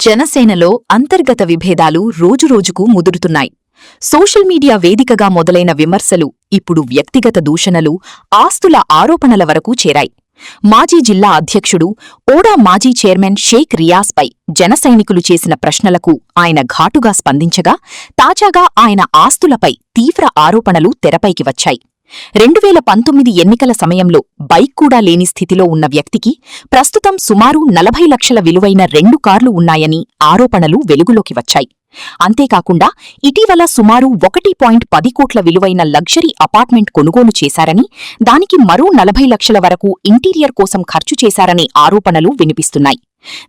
జనసేనలో అంతర్గత విభేదాలు రోజురోజుకు ముదురుతున్నాయి. సోషల్ మీడియా వేదికగా మొదలైన విమర్శలు ఇప్పుడు వ్యక్తిగత దూషణలు, ఆస్తుల ఆరోపణల వరకు చేరాయి. మాజీ జిల్లా అధ్యక్షుడు, ఓడా మాజీ చైర్మన్ షేక్ రియాజ్పై జనసైనికులు చేసిన ప్రశ్నలకు ఆయన ఘాటుగా స్పందించగా, తాజాగా ఆయన ఆస్తులపై తీవ్ర ఆరోపణలు తెరపైకి వచ్చాయి. 2019 ఎన్నికల సమయంలో బైక్ కూడా లేని స్థితిలో ఉన్న వ్యక్తికి ప్రస్తుతం సుమారు 40 లక్షల విలువైన 2 కార్లు ఉన్నాయని ఆరోపణలు వెలుగులోకి వచ్చాయి. అంతేకాకుండా ఇటీవల సుమారు 1.10 కోట్ల విలువైన లగ్జరీ అపార్ట్మెంట్ కొనుగోలు చేశారని, దానికి మరో 40 లక్షల వరకు ఇంటీరియర్ కోసం ఖర్చు చేశారనే ఆరోపణలు వినిపిస్తున్నాయి.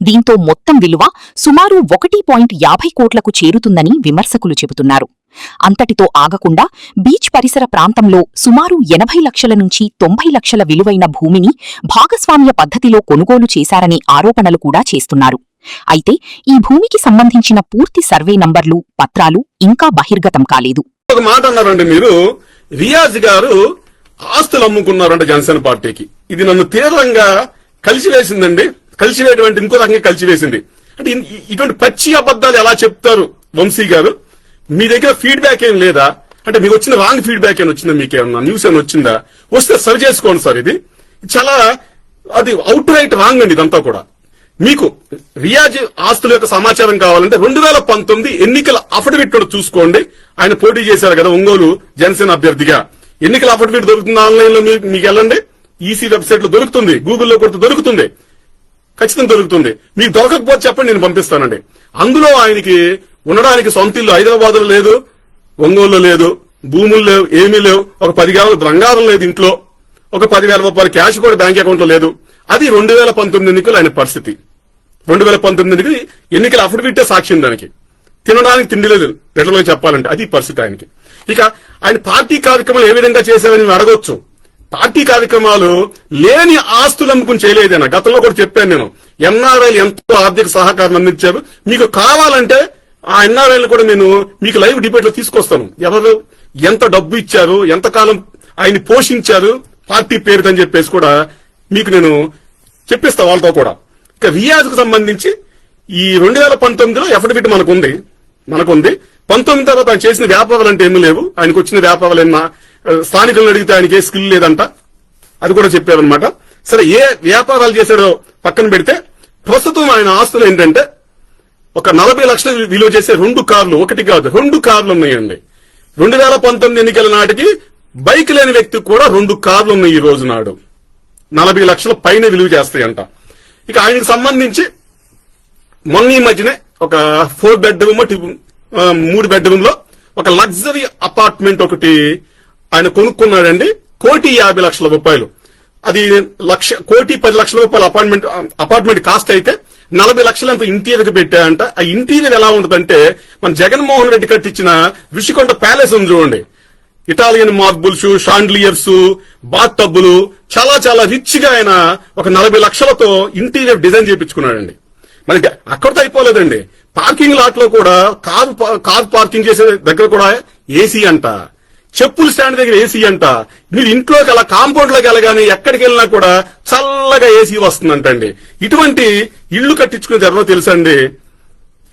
దీంతో మొత్తం విలువ సుమారు 1.50 కోట్లకు చేరుతుందని విమర్శకులు చెబుతున్నారు. అంతటితో ఆగకుండా బీచ్ పరిసర ప్రాంతంలో సుమారు 80 లక్షల నుంచి 90 లక్షల విలువైన భూమిని భాగస్వామ్య పద్ధతిలో కొనుగోలు చేశారనే ఆరోపణలు కూడా చేస్తున్నారు. అయితే ఈ భూమికి సంబంధించిన పూర్తి సర్వే నంబర్లు, పత్రాలు ఇంకా బహిర్గతం కాలేదు. ఒక మాట అన్నారండి మీరు, రియాజ్ గారు ఆస్తులు అమ్ముకున్నారంట జనసేన పార్టీకి. ఇది నన్ను తీవ్రంగా కలిసివేసిందండి. కలిసివేటువంటి ఇంకో రకంగా కలిసివేసింది. అంటే ఇటువంటి పచ్చి అబద్దాలు ఎలా చెప్తారు వంశీ గారు? మీ దగ్గర ఫీడ్బ్యాక్ ఏం లేదా? అంటే మీకు వచ్చిన రాంగ్ ఫీడ్బ్యాక్ ఏమైనా వచ్చిందా? మీకేమన్నా న్యూస్ ఏమైనా వచ్చిందా? వస్తే సరి చేసుకోండి సార్. ఇది చాలా అది అవుట్ రైట్ రాంగ్ అండి. ఇదంతా కూడా మీకు రియాజ్ ఆస్తుల యొక్క సమాచారం కావాలంటే 2019 ఎన్నికల అఫిడవిట్ కూడా చూసుకోండి. ఆయన పోటీ చేశారు కదా ఒంగోలు జనసేన అభ్యర్థిగా. ఎన్నికల అఫిడవిట్ దొరుకుతుంది ఆన్లైన్ లో. మీకు వెళ్ళండి, ఈసీ వెబ్సైట్ లో దొరుకుతుంది, గూగుల్లో కొడితే దొరుకుతుంది, ఖచ్చితంగా దొరుకుతుంది. మీకు దొరకకపోతే చెప్పండి, నేను పంపిస్తానండి. అందులో ఆయనకి ఉండడానికి సొంత ఇల్లు హైదరాబాద్ లో లేదు, ఒంగోలులో లేదు, భూములు లేవు, ఏమీ లేవు. ఒక 10 గ్రాముల బంగారం లేదు ఇంట్లో, ఒక 10,000 రూపాయల క్యాష్ కూడా బ్యాంక్ అకౌంట్ లో లేదు. అది 2019 ఎన్నికలు ఆయన పరిస్థితి. 2019 ఎన్నికల అఫిడవిటే సాక్ష్యం దానికి. తినడానికి తిండి లేదు లిటరల్గా చెప్పాలంటే, అది పరిస్థితి ఆయనకి. ఇక ఆయన పార్టీ కార్యక్రమాలు ఏ విధంగా చేశారని అడగొచ్చు. పార్టీ కార్యక్రమాలు లేని ఆస్తులు అమ్ముకుని చేయలేదైనా. గతంలో కూడా చెప్పాను నేను, ఎన్ఆర్ఐలు ఎంతో ఆర్థిక సహకారం అందించారు. మీకు కావాలంటే ఆ ఎన్ఆర్ఐలు కూడా నేను మీకు లైవ్ డిబేట్ లో తీసుకొస్తాను. ఎవరు ఎంత డబ్బు ఇచ్చారు, ఎంతకాలం ఆయన్ని పోషించారు పార్టీ పేరుదని చెప్పేసి కూడా మీకు నేను చెప్పిస్తా వాళ్ళతో కూడా. ఇక రియాజ్ కు సంబంధించి ఈ 2019లో అఫిడవిట్ మనకుంది. 19 తర్వాత ఆయన చేసిన వ్యాపారాలు అంటే ఏమీ లేవు. ఆయనకు వచ్చిన వ్యాపారాలు ఏమన్నా స్థానికులను అడిగితే ఆయనకి ఏ స్కిల్ లేదంట, అది కూడా చెప్పారనమాట. సరే, ఏ వ్యాపారాలు చేశాడో పక్కన పెడితే ప్రస్తుతం ఆయన ఆస్తులు ఏంటంటే ఒక 40 లక్షలు విలువ చేసే 2 కార్లు, ఒకటి కాదు 2 కార్లు ఉన్నాయండి. 2019 ఎన్నికల నాటికి బైక్ లేని వ్యక్తికి కూడా 2 కార్లు ఉన్నాయి. ఈ రోజు నాడు 40 లక్షల పైన విలువ చేస్తాయంట. ఇక ఆయనకు సంబంధించి మొన్న ఈ మధ్యనే ఒక 4 బెడ్రూమ్ 3 బెడ్రూమ్ లో ఒక లగ్జరీ అపార్ట్మెంట్ ఒకటి ఆయన కొనుక్కున్నాడండి. 1,50,00,000 రూపాయలు. అది 1,10,00,000 రూపాయల అపార్ట్మెంట్ కాస్ట్ అయితే 40 లక్షలు అంత ఇంటీరియర్ పెట్టాయంట. ఆ ఇంటీరియర్ ఎలా ఉంటుందంటే మన జగన్మోహన్ రెడ్డి కట్టించిన ఋషికొండ ప్యాలెస్ ఉంది చూడండి. ఇటాలియన్ మార్బుల్స్, షాండ్లియర్స్, బాత్ టబ్బులు, చాలా చాలా రిచ్ గా ఆయన ఒక 40 లక్షలతో ఇంటీరియర్ డిజైన్ చేయించుకున్నాడండి. మనకి అక్కడితో అయిపోలేదండి. పార్కింగ్ లాట్ లో కూడా కార్ పార్కింగ్ చేసే దగ్గర కూడా ఏసీ అంట, చెప్పుల స్టాండ్ దగ్గర ఏసీ అంట. మీరు ఇంట్లోకి అలా కాంపౌండ్ లోకి వెళ్ళగానే ఎక్కడికి వెళ్ళినా కూడా చల్లగా ఏసీ వస్తుందంటండి. ఇటువంటి ఇళ్లు కట్టించుకునేది ఎవరో తెలుసండి?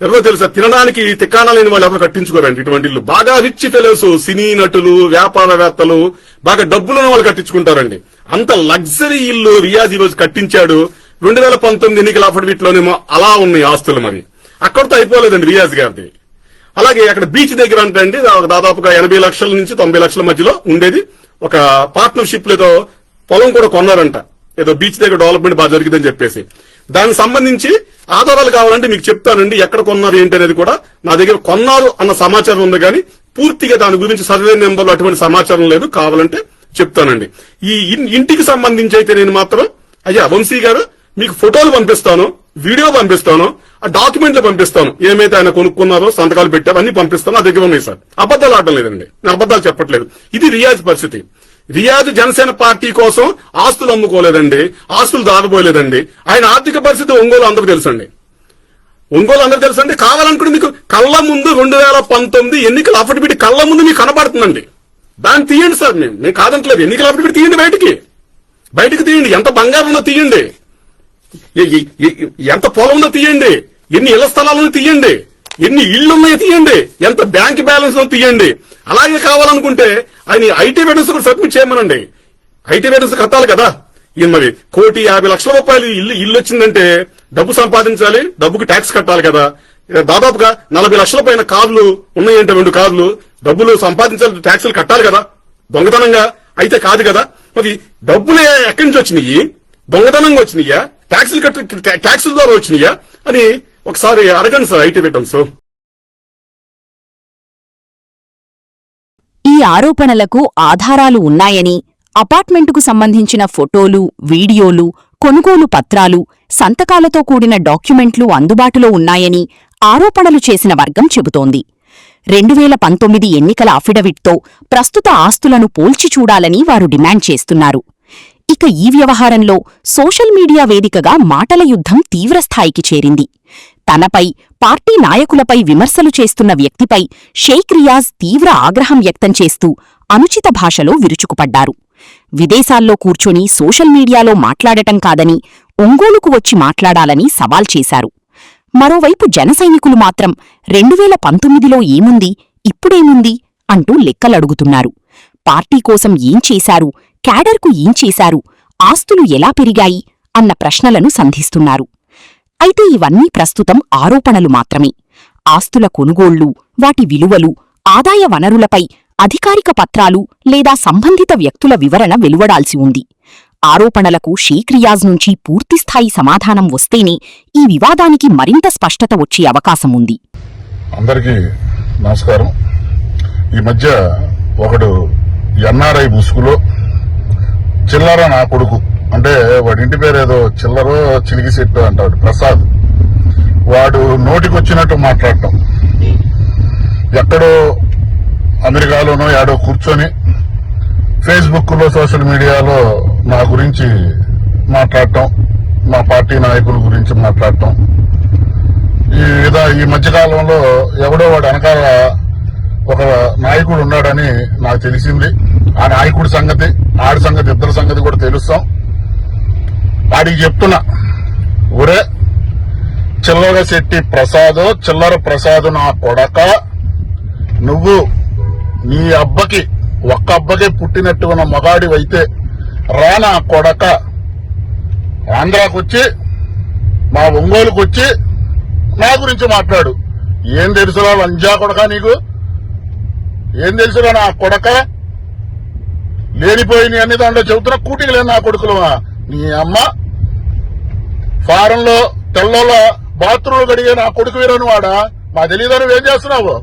ఎవరో తెలుసా? తినడానికి తిక్కానా లేని వాళ్ళు ఎవరు కట్టించుకోరండి ఇటువంటి ఇల్లు. బాగా రిచ్ ఫెలోస్, సినీ నటులు, వ్యాపారవేత్తలు, బాగా డబ్బులున్న వాళ్ళు కట్టించుకుంటారండి. అంత లగ్జరీ ఇల్లు రియాజ్ ఈ రోజు కట్టించాడు. 2019 ఎన్నికల అఫిడవిట్ లోనేమో అలా ఉన్నాయి ఆస్తులు. మరి అక్కడితో అయిపోలేదండి రియాజ్ గారిది. అలాగే అక్కడ బీచ్ దగ్గర అంటే దాదాపుగా 80 లక్షల నుంచి 90 లక్షల మధ్యలో ఉండేది ఒక పార్ట్నర్షిప్ ఏదో పొలం కూడా కొన్నారంట. ఏదో బీచ్ దగ్గర డెవలప్మెంట్ బాగా జరిగిందని చెప్పేసి. దానికి సంబంధించి ఆధారాలు కావాలంటే మీకు చెప్తానండి, ఎక్కడ కొన్నారు ఏంటి అనేది కూడా. నా దగ్గర కొన్నారు అన్న సమాచారం ఉంది, కానీ పూర్తిగా దాని గురించి సర్వే నెంబర్లు అటువంటి సమాచారం లేదు. కావాలంటే చెప్తానండి. ఈ ఇంటికి సంబంధించి అయితే నేను మాత్రం అయ్యా వంశీ గారు మీకు ఫోటోలు పంపిస్తాను, వీడియో పంపిస్తాను, ఆ డాక్యుమెంట్లు పంపిస్తాను. ఏమైతే ఆయన కొనుక్కున్నారో, సంతకాలు పెట్టారో అన్ని పంపిస్తాను. నా దగ్గర ఉన్నాయి సార్. అబద్దాలు ఆడటం లేదండి, నేను అబద్దాలు చెప్పట్లేదు. ఇది రియాజ్ పరిస్థితి. రియాజ్ జనసేన పార్టీ కోసం ఆస్తులు అమ్ముకోలేదండి, ఆస్తులు దారిపోలేదండి. ఆయన ఆర్థిక పరిస్థితి ఒంగోలు అందరూ తెలుసండి. కావాలనుకుంటే మీకు కళ్ళ ముందు 2019 ఎన్నికల అఫిడవిట్ కళ్ళ ముందు మీకు కనబడుతుందండి. దాన్ని తీయండి సార్. నేను కాదంటలేదు. ఎన్నికల అఫిడవిట్ తీయండి, బయటికి తీయండి. ఎంత బంగారం ఉందో తీయండి, ఎంత పొలం ఉందో తీయండి, ఎన్ని ఇళ్ల స్థలాలను తీయండి, ఎన్ని ఇళ్లున్నాయో తీయండి, ఎంత బ్యాంక్ బ్యాలెన్స్ తీయండి. అలాగే కావాలనుకుంటే ఆయన ఐటీ వెటర్స్ కూడా సబ్మిట్ చేయమనండి. ఐటీ వెటర్స్ కట్టాలి కదా. ఈయన మరి 1,50,00,000 ఇల్లు వచ్చిందంటే డబ్బు సంపాదించాలి, డబ్బుకి ట్యాక్స్ కట్టాలి కదా. దాదాపుగా 40 లక్షల పైన కార్లు ఉన్నాయంటే 2 కార్లు, డబ్బులు సంపాదించాలి, ట్యాక్సులు కట్టాలి కదా. దొంగతనంగా అయితే కాదు కదా. మరి డబ్బులు ఎక్కడి నుంచి వచ్చినాయి? దొంగతనంగా వచ్చినాయా, ట్యాక్సుల ద్వారా వచ్చినాయా అని ఒకసారి అడగండి సార్ ఐటీ వెటర్స్. ఈ ఆరోపణలకు ఆధారాలు ఉన్నాయని, అపార్ట్మెంటుకు సంబంధించిన ఫోటోలు, వీడియోలు, కొనుగోలు పత్రాలు, సంతకాలతో కూడిన డాక్యుమెంట్లు అందుబాటులో ఉన్నాయని ఆరోపణలు చేసిన వర్గం చెబుతోంది. 2019 ఎన్నికల అఫిడవిట్తో ప్రస్తుత ఆస్తులను పోల్చి చూడాలని వారు డిమాండ్ చేస్తున్నారు. ఇక ఈ వ్యవహారంలో సోషల్ మీడియా వేదికగా మాటల యుద్ధం తీవ్రస్థాయికి చేరింది. తనపై, పార్టీ నాయకులపై విమర్శలు చేస్తున్న వ్యక్తిపై షేక్ రియాజ్ తీవ్ర ఆగ్రహం వ్యక్తం చేస్తూ అనుచిత భాషలో విరుచుకుపడ్డారు. విదేశాల్లో కూర్చొని సోషల్ మీడియాలో మాట్లాడటం కాదని, ఒంగోలుకు వచ్చి మాట్లాడాలని సవాల్ చేశారు. మరోవైపు జనసైనికులు మాత్రం 2019లో ఏముంది, ఇప్పుడేముంది అంటూ లెక్కలడుగుతున్నారు. పార్టీ కోసం ఏం చేశారు, క్యాడర్కు ఏం చేశారు, ఆస్తులు ఎలా పెరిగాయి అన్న ప్రశ్నలను సంధిస్తున్నారు. అయితే ఇవన్నీ ప్రస్తుతం ఆరోపణలు మాత్రమే. ఆస్తుల కొనుగోళ్లు, వాటి విలువలు, ఆదాయ వనరులపై అధికారిక పత్రాలు లేదా సంబంధిత వ్యక్తుల వివరణ వెలువడాల్సి ఉంది. ఆరోపణలకు షేక్ రియాజ్ నుంచి పూర్తిస్థాయి సమాధానం వస్తేనే ఈ వివాదానికి మరింత స్పష్టత వచ్చే అవకాశం ఉంది. అందరికీ నమస్కారం. ఈ మధ్య ఒకడు ఎన్ఆర్ఐ ముసుగులో చిల్లర నా కొడుకు, అంటే వాడి ఇంటి పేరు ఏదో చిల్లరో చిలిగిసెట్టు అంటాడు, ప్రసాద్. వాడు నోటికొచ్చినట్టు మాట్లాడటం, ఎక్కడో అమెరికాలోనో ఏడో కూర్చొని ఫేస్బుక్ లో, సోషల్ మీడియాలో నా గురించి మాట్లాడటం, మా పార్టీ నాయకుల గురించి మాట్లాడటం. ఈ మధ్యకాలంలో ఎవడో వాడు వెనకాల ఒక నాయకుడు ఉన్నాడని నాకు తెలిసింది. ఆ నాయకుడి సంగతి, ఆడి సంగతి, ఇద్దరి సంగతి కూడా తెలుస్తాం. వాడికి చెప్తున్నా, ఒరే చిల్లర శెట్టి ప్రసాద్, చిల్లర ప్రసాద్ నా కొడక, నువ్వు నీ అబ్బకి ఒక్క అబ్బకే పుట్టినట్టు ఉన్న మగాడివైతే రానా కొడక, ఆంధ్రాకొచ్చి మా ఒంగోలుకొచ్చి నా గురించి మాట్లాడు. ఏం తెలుసురా లంజా కొడక, నీకు ఏం తెలుసురా నా కొడక? లేనిపోయి అన్ని దాంట్లో చెబుతున్నా, కూటికి లేని నా కొడుకులు. నీ అమ్మ ఫారంలో తెల్లలో బాత్రూమ్లు కడిగే నా కొడుకు వీరను వాడా, మా తెలీదా నువ్వేం చేస్తున్నావు?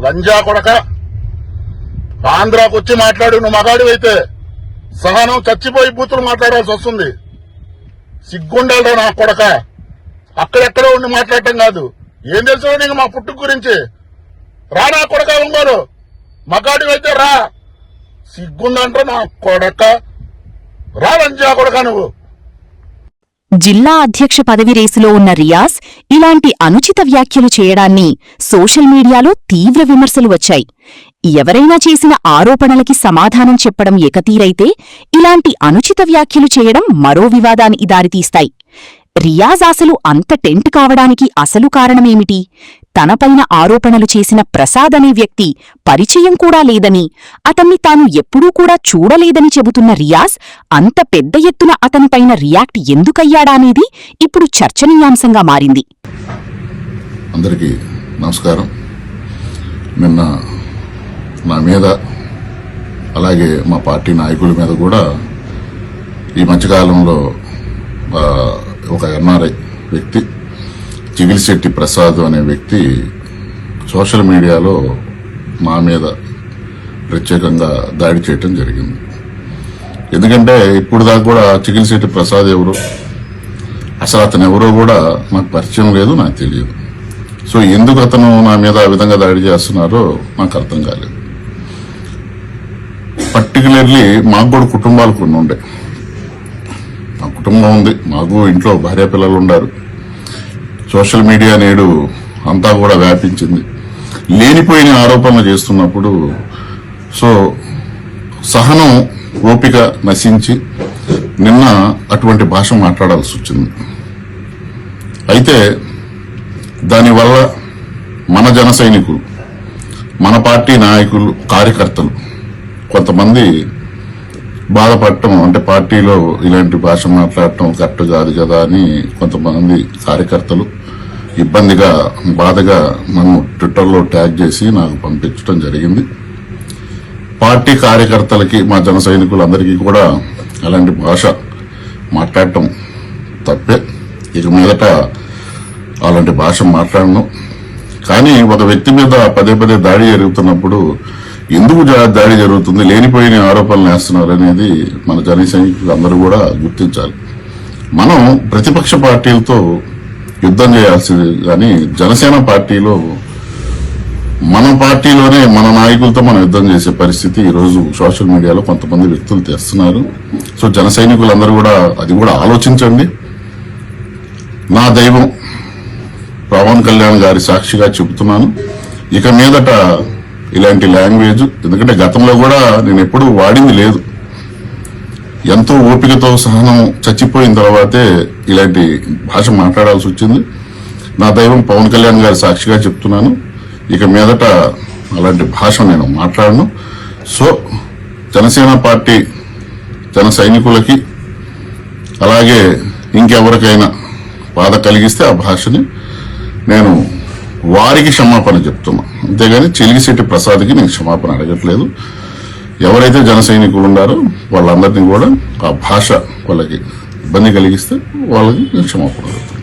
లంజా కొడక, ఆంధ్రాకు వచ్చి మాట్లాడు. నువ్వు మగాడివైతే సహనం చచ్చిపోయి బూతులు మాట్లాడాల్సి వస్తుంది. సిగ్గుండాలరా నా కొడక. అక్కడెక్కడో ఉండి మాట్లాడటం కాదు. ఏం తెలుసు నీకు మా పుట్టుక గురించి? రా నా కొడక ఒంగోలు, మగాడివైతే రా. సిగ్గుందంటే నా కొడక, రా లంజా కొడక నువ్వు. జిల్లా అధ్యక్ష పదవి రేసులో ఉన్న రియాజ్ ఇలాంటి అనుచిత వ్యాఖ్యలు చేయడాన్ని సోషల్ మీడియాలో తీవ్ర విమర్శలు వచ్చాయి. ఎవరైనా చేసిన ఆరోపణలకి సమాధానం చెప్పడం ఏకతీరైతే, ఇలాంటి అనుచిత వ్యాఖ్యలు చేయడం మరో వివాదానికి దారితీస్తాయి. రియాజ్ అసలు అంత టెంట్ కావడానికి అసలు కారణమేమిటి? తనపైన ఆరోపణలు చేసిన ప్రసాద్ అనే వ్యక్తి పరిచయం కూడా లేదని, అతన్ని తాను ఎప్పుడూ కూడా చూడలేదని చెబుతున్న రియాజ్ అంత పెద్ద ఎత్తున అతనిపైన రియాక్ట్ ఎందుకయ్యాడానేది ఇప్పుడు చర్చనీయాంశంగా మారింది. అందరికీ నమస్కారం. నిన్న నా మీద, అలాగే మా పార్టీ నాయకుల మీద కూడా ఈ మధ్యకాలంలో ఒక ఎన్ఆర్ఐ వ్యక్తి, చిగిలిశెట్టి ప్రసాద్ అనే వ్యక్తి సోషల్ మీడియాలో మా మీద ప్రత్యేకంగా దాడి చేయటం జరిగింది. ఎందుకంటే ఇప్పుడు దాకా కూడా చిగిలిశెట్టి ప్రసాద్ ఎవరు, అసలు అతను ఎవరో కూడా నాకు పరిచయం లేదు, నాకు తెలియదు. సో ఎందుకు అతను నా మీద ఆ విధంగా దాడి చేస్తున్నారో నాకు అర్థం కాలేదు. పర్టికులర్లీ మాకు కూడా కుటుంబాలు కొన్ని ఉండే, మా కుటుంబం ఉంది, మాకు ఇంట్లో భార్య పిల్లలు ఉన్నారు. సోషల్ మీడియా నేడు అంతా కూడా వ్యాపించింది. లేనిపోయిన ఆరోపణలు చేస్తున్నప్పుడు సో సహనం, ఓపిక నశించి నిన్న అటువంటి భాష మాట్లాడాల్సి వచ్చింది. అయితే దానివల్ల మన జన సైనికులు, మన పార్టీ నాయకులు, కార్యకర్తలు కొంతమంది బాధపడటం, అంటే పార్టీలో ఇలాంటి భాష మాట్లాడటం కరెక్ట్ కాదు కదా అని కొంతమంది కార్యకర్తలు ఇబ్బందిగా, బాధగా నన్ను ట్విట్టర్లో ట్యాగ్ చేసి నాకు పంపించడం జరిగింది. పార్టీ కార్యకర్తలకి, మా జన సైనికులందరికీ కూడా అలాంటి భాష మాట్లాడటం తప్పే. ఇక మీదట అలాంటి భాష మాట్లాడను. కానీ ఒక వ్యక్తి మీద పదే పదే దాడి జరుగుతున్నప్పుడు ఎందుకు దాడి జరుగుతుంది, లేనిపోయిన ఆరోపణలు వేస్తున్నారు అనేది మన జన సైనికులు అందరూ కూడా గుర్తించాలి. మనం ప్రతిపక్ష పార్టీలతో యుద్ధం చేయాల్సింది, కానీ జనసేన పార్టీలో మన పార్టీలోనే మన నాయకులతో మనం యుద్ధం చేసే పరిస్థితి ఈరోజు సోషల్ మీడియాలో కొంతమంది వ్యక్తులు తెస్తున్నారు. సో జన సైనికులందరూ కూడా అది కూడా ఆలోచించండి. నా దైవం పవన్ కళ్యాణ్ గారి సాక్షిగా చెబుతున్నాను, ఇక మీదట ఇలాంటి లాంగ్వేజ్, ఎందుకంటే గతంలో కూడా నేను ఎప్పుడూ వాడింది లేదు. ఎంతో ఓపికతో సహనం చచ్చిపోయిన తర్వాతే ఇలాంటి భాష మాట్లాడాల్సి వచ్చింది. నా దైవం పవన్ కళ్యాణ్ గారి సాక్షిగా చెప్తున్నాను, ఇక మీదట అలాంటి భాష నేను మాట్లాడను. సో జనసేన పార్టీ జన సైనికులకి అలాగే ఇంకెవరికైనా బాధ కలిగిస్తే ఆ భాషని నేను వారికి క్షమాపణ చెప్తున్నా, అంతేగాని చెలిగిశెట్టి ప్రసాద్కి నేను క్షమాపణ అడగట్లేదు. ఎవరైతే జన సైనికులు ఉన్నారో వాళ్ళందరినీ కూడా ఆ భాష వాళ్ళకి ఇబ్బంది కలిగిస్తే వాళ్ళకి నేను క్షమాపణ అడుగుతున్నాను.